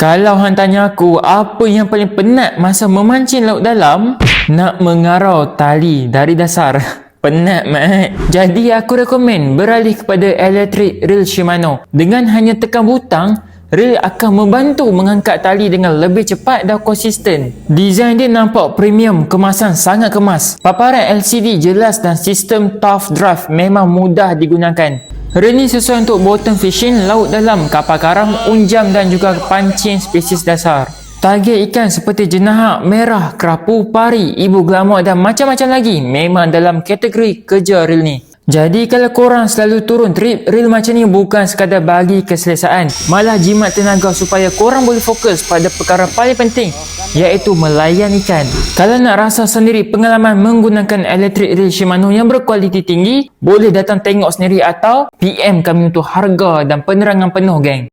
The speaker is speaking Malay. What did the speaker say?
Kalau hang tanya aku apa yang paling penat masa memancing laut dalam, nak mengarau tali dari dasar. Penat mat. Jadi aku rekomen beralih kepada electric reel Shimano. Dengan hanya tekan butang, reel akan membantu mengangkat tali dengan lebih cepat dan konsisten. Desain dia nampak premium, kemasan sangat kemas. Paparan LCD jelas dan sistem tough drive memang mudah digunakan. Reel ni sesuai untuk bottom fishing, laut dalam, kapal karam, unjam dan juga pancing spesies dasar. Target ikan seperti jenahak, merah, kerapu, pari, ibu gelamuk dan macam-macam lagi memang dalam kategori kerja reel ni. Jadi kalau korang selalu turun trip, reel macam ni bukan sekadar bagi keselesaan, malah jimat tenaga supaya korang boleh fokus pada perkara paling penting, iaitu melayan ikan. Kalau nak rasa sendiri pengalaman menggunakan electric reel Shimano yang berkualiti tinggi, boleh datang tengok sendiri atau PM kami untuk harga dan penerangan penuh geng.